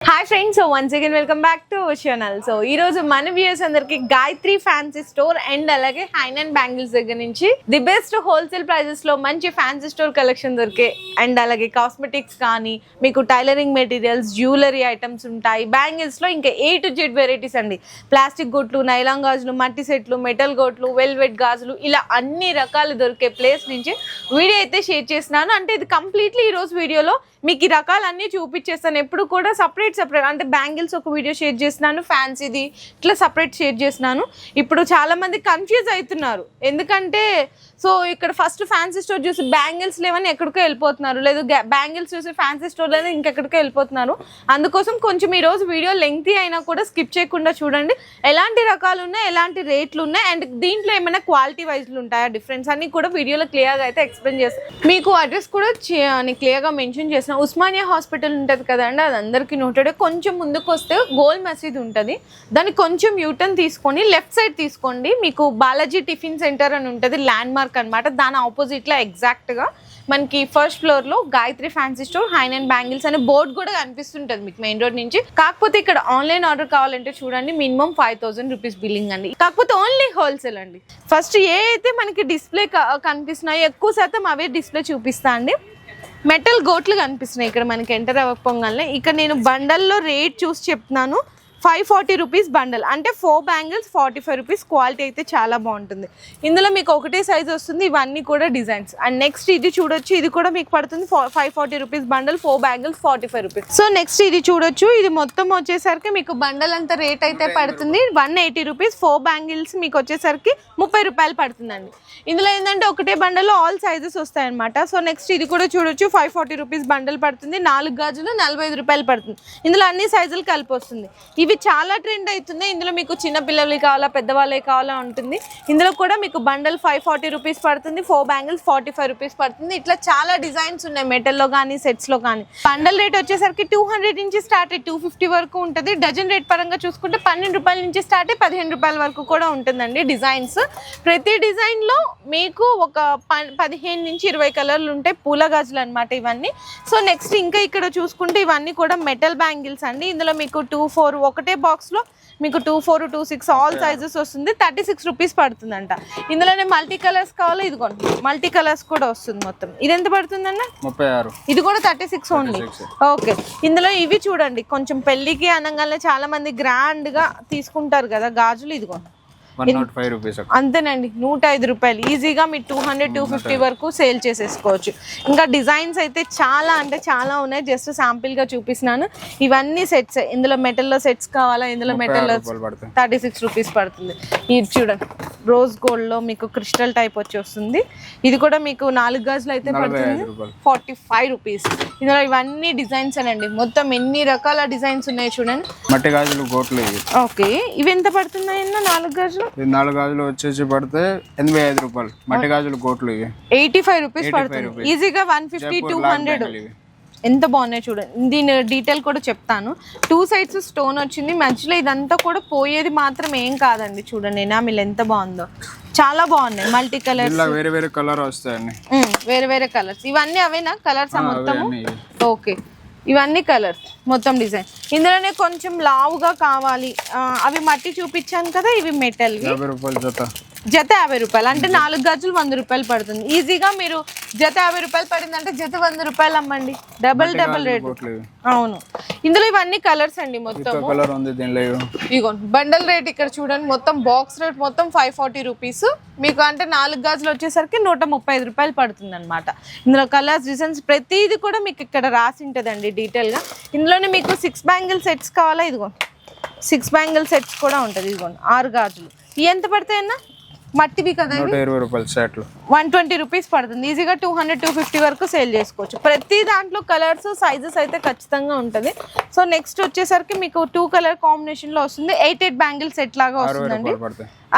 Hi friends, so once again welcome back to our channel. So ఈ రోజు మన viewers అందరికి గాయత్రి ఫ్యాన్సీ స్టోర్ అండ్ అలాగే హ్యాండ్ అండ్ బ్యాంగిల్స్ దగ్గర నుంచి ది బెస్ట్ హోల్సేల్ ప్రైజెస్ లో మంచి ఫ్యాన్సీ స్టోర్ కలెక్షన్ దొరికే అండ్ అలాగే కాస్మెటిక్స్ కానీ మీకు టైలరింగ్ మెటీరియల్స్, జ్యువెలరీ ఐటమ్స్ ఉంటాయి. బ్యాంగిల్స్ లో ఇంకా A to Z వెరైటీస్ అండి. ప్లాస్టిక్ గోట్లు, నైలాన్ గాజులు, మట్టి సెట్లు, మెటల్ గోట్లు, వెల్వెట్ గాజులు, ఇలా అన్ని రకాలు దొరికే ప్లేస్ నుంచి వీడియో అయితే షేర్ చేస్తున్నాను. అంటే ఇది కంప్లీట్లీ ఈ రోజు వీడియోలో మీకు ఈ రకాలన్నీ చూపించేస్తాను. ఎప్పుడు కూడా సపరేట్ అంటే బ్యాంగిల్స్ ఒక వీడియో షేర్ చేస్తున్నాను, ఫ్యాన్సీది ఇట్లా సపరేట్ షేర్ చేస్తున్నాను. ఇప్పుడు చాలా మంది కన్ఫ్యూజ్ అవుతున్నారు, ఎందుకంటే సో ఇక్కడ ఫస్ట్ ఫ్యాన్సీ స్టోర్ చూసి బ్యాంగిల్స్ లేవని ఎక్కడికో వెళ్ళిపోతున్నారు, లేదు బ్యాంగిల్స్ చూసి ఫ్యాన్సీ స్టోర్ లేదని ఇంకెక్కడికో వెళ్ళిపోతున్నారు. అందుకోసం కొంచెం ఈరోజు వీడియో లెంగ్తీ అయినా కూడా స్కిప్ చేయకుండా చూడండి. ఎలాంటి రకాలు ఉన్నాయి, ఎలాంటి రేట్లు ఉన్నాయి, అండ్ దీంట్లో ఏమైనా క్వాలిటీ వైజ్లు ఉంటాయా, డిఫరెన్స్ అన్ని కూడా వీడియోలో క్లియర్గా అయితే ఎక్స్ప్లెయిన్ చేస్తాను. మీకు అడ్రస్ కూడా క్లియర్గా మెన్షన్ చేసిన ఉస్మానియా హాస్పిటల్ ఉంటుంది కదండి, అది అందరికీ నోటెడ్. కొంచెం ముందుకు వస్తే గోల్ మసీద్ ఉంటుంది, దాన్ని కొంచెం యూటర్న్ తీసుకొని లెఫ్ట్ సైడ్ తీసుకోండి. మీకు బాలాజీ టిఫిన్ సెంటర్ అని ఉంటుంది, ల్యాండ్ మార్క్ అనమాట. దాని ఆపోజిట్లో ఎగ్జాక్ట్గా మనకి ఫస్ట్ ఫ్లోర్ లో Gayatri fancy store hand and bangles అనే బోర్డు కూడా కనిపిస్తుంటుంది మీకు మెయిన్ రోడ్ నుంచి. కాకపోతే ఇక్కడ ఆన్లైన్ ఆర్డర్ కావాలంటే చూడండి, మినిమం 5000 రూపీస్ బిల్లింగ్ అండి. కాకపోతే ఓన్లీ హోల్సేల్ అండి. ఫస్ట్ ఏ అయితే మనకి డిస్ప్లే కనిపిస్తున్నాయో ఎక్కువ శాతం అవే డిస్ప్లే చూపిస్తా అండి. మెటల్ గోట్లు కనిపిస్తున్నాయి ఇక్కడ మనకి ఎంటర్ అవ్వకపోగానే. ఇక్కడ నేను బండల్లో రేట్ చూసి చెప్తున్నాను. 540 రూపీస్ బండల్, అంటే 4 బ్యాంగిల్స్ 45 రూపీస్. క్వాలిటీ అయితే చాలా బాగుంటుంది. ఇందులో మీకు ఒకటే సైజ్ వస్తుంది. ఇవన్నీ కూడా డిజైన్స్. అండ్ నెక్స్ట్ ఇది చూడొచ్చు, ఇది కూడా మీకు పడుతుంది 540 rupees bundle, 4 bangles 45 rupees. So next ఇది చూడొచ్చు, ఇది మొత్తం వచ్చేసరికి మీకు బండల్ అంత రేట్ అయితే పడుతుంది 180 రూపీస్. 4 బ్యాంగిల్స్ మీకు వచ్చేసరికి 30 రూపాయలు పడుతుందండి. ఇందులో ఏంటంటే ఒకటే బండల్లో ఆల్ సైజెస్ వస్తాయన్నమాట. సో నెక్స్ట్ ఇది కూడా చూడొచ్చు, 540 రూపీస్ బండల్ పడుతుంది. 4 గాజులు 45 రూపాయలు పడుతుంది. ఇందులో అన్ని సైజులు కలిపి వస్తుంది. ఇవి చాలా ట్రెండ్ అవుతున్నాయి. ఇందులో మీకు చిన్న పిల్లలకి కావాలా, పెద్దవాళ్ళకి కావాలా ఉంటుంది. ఇందులో కూడా మీకు బండల్ 540 రూపీస్ పడుతుంది, 4 బ్యాంగిల్స్ 45 రూపీస్ పడుతుంది. ఇట్లా చాలా డిజైన్స్ ఉన్నాయి మెటల్లో కానీ సెట్స్లో కానీ. బండల్ రేట్ వచ్చేసరికి 200 నుంచి స్టార్ట్ అయ్యి 250 వరకు ఉంటుంది. డజన్ రేట్ పరంగా చూసుకుంటే 12 రూపాయల నుంచి స్టార్ట్ అయ్యి 15 రూపాయల వరకు కూడా ఉంటుందండి డిజైన్స్. ప్రతి డిజైన్లో మీకు ఒక 15 నుంచి 20 కలర్లు ఉంటాయి. పూల గాజులు అనమాట ఇవన్నీ. సో నెక్స్ట్ ఇంకా ఇక్కడ చూసుకుంటే ఇవన్నీ కూడా మెటల్ బ్యాంగిల్స్ అండి. ఇందులో మీకు 2-4 ఒకటే బాక్స్లో మీకు 2-4, 2-6 ఆల్ సైజెస్ వస్తుంది. 36 రూపీస్ పడుతుందంట. ఇందులోనే మల్టీ కలర్స్ కావాలి, ఇదిగోండి మల్టీ కలర్స్ కూడా వస్తుంది. మొత్తం ఇది ఎంత పడుతుందన్న? 36. ఇది కూడా 36 ఓన్లీ. ఓకే, ఇందులో ఇవి చూడండి, కొంచెం పెళ్లికి అనగానే చాలా మంది గ్రాండ్ గా తీసుకుంటారు కదా గాజులు. ఇదిగోండి 105 రూపీస్ అంతేనండి, 105 రూపాయలు. ఈజీగా మీరు 200-250 వరకు సేల్ చేసేసుకోవచ్చు. ఇంకా డిజైన్స్ అయితే చాలా అంటే చాలా ఉన్నాయి. జస్ట్ శాంపిల్ గా చూపిస్తున్నాను. ఇవన్నీ సెట్స్. ఇందులో మెటల్లో సెట్స్ కావాలా, ఇందులో మెటల్లో 36 రూపీస్ పడుతుంది. ఇది చూడండి, రోజ్ గోల్డ్ లో మీకు క్రిస్టల్ టైప్ వచ్చి వస్తుంది. ఇది కూడా మీకు 4 గాజులు అయితే పడుతుంది 45 రూపీస్. ఇందులో ఇవన్నీ డిజైన్స్ అనండి. మొత్తం ఎన్ని రకాల డిజైన్స్ ఉన్నాయి చూడండి. మట్టి గాజులు గోట్లు. ఓకే, ఇవి ఎంత పడుతున్నాయి? 4 గాజులు 4 గాజులు వచ్చేసి పడితే 85 రూపాయలు. మట్టి గాజులు గోట్లు ఇవి 85 రూపీస్ పడుతుంది. ఈజీగా 150-200. ఎంత బాగున్నాయి చూడండి. దీని డీటెయిల్ కూడా చెప్తాను. 2 సైడ్స్ స్టోన్ వచ్చింది మధ్యలో. ఇదంతా కూడా పోయేది మాత్రం ఏం కాదండి. చూడండి ఎనామిల్ ఎంత బాగుందో, చాలా బాగున్నాయి. మల్టీ కలర్స్, వేరే వేరే కలర్ వస్తాయండి. వేరే వేరే కలర్స్. ఇవన్నీ అవేనా కలర్స్ మొత్తము? ఓకే, ఇవన్నీ కలర్స్ మొత్తం డిజైన్. ఇందులోనే కొంచెం లావుగా కావాలి, అవి మట్టి చూపించాను కదా, ఇవి మెటల్. 50 రూపాయలు జత 50 రూపాయలు, అంటే 4 గాజులు 100 రూపాయలు పడుతుంది. ఈజీగా మీరు జత 50 రూపాయలు పడిందంటే జత 100 రూపాయలు అమ్మండి. Double rate. అవును, ఇందులో ఇవన్నీ కలర్స్ అండి. మొత్తం ఇగో బండల్ రేట్ ఇక్కడ చూడండి. మొత్తం బాక్స్ రేట్ మొత్తం 540 రూపీస్ మీకు. అంటే 4 గాజులు వచ్చేసరికి 135 రూపాయలు పడుతుంది అనమాట. ఇందులో కలర్స్, డిజైన్స్ ప్రతిదీ కూడా మీకు ఇక్కడ రాసి ఉంటుందండి డీటెయిల్గా. ఇందులోనే మీకు 6 బ్యాంగిల్ సెట్స్ కావాలా, ఇదిగోండి 6 బ్యాంగిల్ సెట్స్ కూడా ఉంటుంది. ఇదిగోండి 6 గాజులు. ఇవి ఎంత పడతాయన్నా? మట్టివి కదా, 120 రూపాయలు సెట్లు, 120 రూపీస్ పడుతుంది. ఈజీగా 200-250 వరకు సేల్ చేసుకోవచ్చు. ప్రతి దాంట్లో కలర్స్, సైజెస్ అయితే ఖచ్చితంగా ఉంటుంది. సో నెక్స్ట్ వచ్చేసరికి మీకు 2 కలర్ కాంబినేషన్ లో వస్తుంది. 8 బ్యాంగిల్ సెట్ లాగా వస్తుందండి.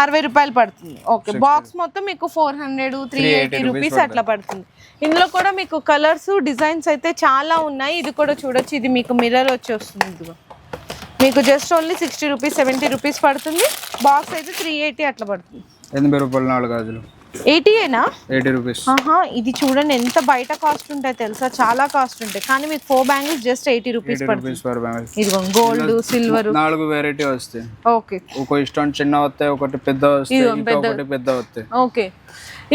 60 రూపాయలు పడుతుంది. ఓకే, బాక్స్ మొత్తం మీకు 400-380 రూపీస్ అట్లా పడుతుంది. ఇందులో కూడా మీకు కలర్స్, డిజైన్స్ అయితే చాలా ఉన్నాయి. ఇది కూడా చూడొచ్చు, ఇది మీకు మిర్రర్ వచ్చి వస్తుంది. ఇదిగో మీకు జస్ట్ ఓన్లీ 60 రూపీస్ 70 రూపీస్ పడుతుంది. బాక్స్ అయితే 380 అట్లా పడుతుంది. 80 రూపాయలు 4 గాజులు. 80ఏనా? 80 రూపీస్. ఆహా, ఇది చూడండి ఎంత బయట కాస్ట్ ఉంటాయి తెలుసా, చాలా కాస్ట్ ఉంటాయి, కానీ మీకు 4 బ్యాంగిల్స్ జస్ట్ 80 రూపీస్ పడుతుంది. Per bangle. ఇదిగో గోల్డ్, సిల్వర్, 4 వెరైటీ వస్తాయి. ఓకే. ఒక స్టోన్ చిన్న వస్తాయి, ఒకటి పెద్ద వస్తాయి, ఒకటి పెద్ద వస్తాయి. ఓకే.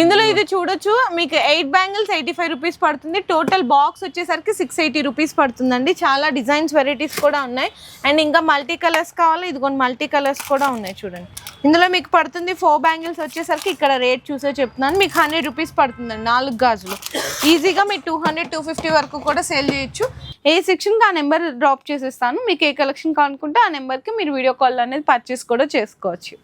ఇందులో ఇది చూడొచ్చు, మీకు 8 బ్యాంగిల్స్ 85 రూపీస్ పడుతుంది. టోటల్ బాక్స్ వచ్చేసరికి 680 రూపీస్ పడుతుందండి. చాలా డిజైన్స్ వెరైటీస్ కూడా ఉన్నాయి. అండ్ ఇంకా మల్టీ కలర్స్ కావాలి, ఇదిగోండి మల్టీ కలర్స్ కూడా ఉన్నాయి చూడండి. ఇందులో మీకు పడుతుంది 4 బ్యాంగిల్స్ వచ్చేసరికి ఇక్కడ రేట్ చూసే చెప్తున్నాను, మీకు 100 రూపీస్ పడుతుందండి 4 గాజులు. ఈజీగా మీరు 200-250 వరకు కూడా సేల్ చేయొచ్చు. ఏ సెక్షన్కి ఆ నెంబర్ డ్రాప్ చేసేస్తాను, మీకు ఏ కలెక్షన్ కావాలనుకుంటే ఆ నెంబర్కి మీరు వీడియో కాల్ అనేది పర్చేస్ కూడా చేసుకోవచ్చు.